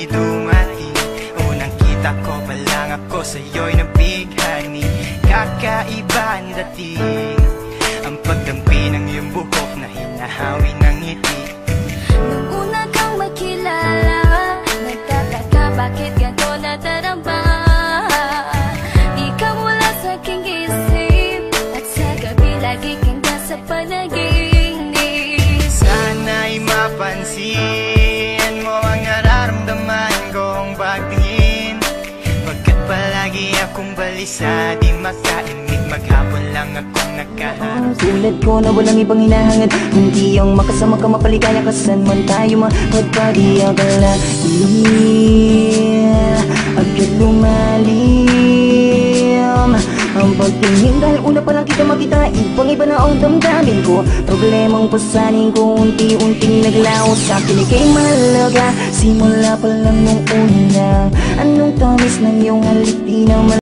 mo'y dumating. Unang kita ko pa lang ako sa'yo'y nabighani. Kakaiba ang dating, ang pagdampi ng iyong buhok na hinahawi ng ngiti. Nung una kang makilala, nagtataka bakit ganito nadarama. Ikaw wala sa aking isip, at sa gabi lagi kang nasa panaginip. Sana'y mapansin mo ang nararamdaman kong pagtingin. Pagkat palagi akong balisa, di makaimik, maghapon lang akong nakaharap. Tulad ko na walang ibang hinahangad, hindi ang makasama ka, mapaligaya ka, saan man tayo magpadi akala. Agad lumalim ang pagtingin, dahil una pa lang kita makita, ibang iba na ang damdamin ko. Problemang pasanin ko, unti-unting naglaho sa akin, ika'y mahalaga. Simula pa lang nung una, anong tamis ng iyong halik, di naman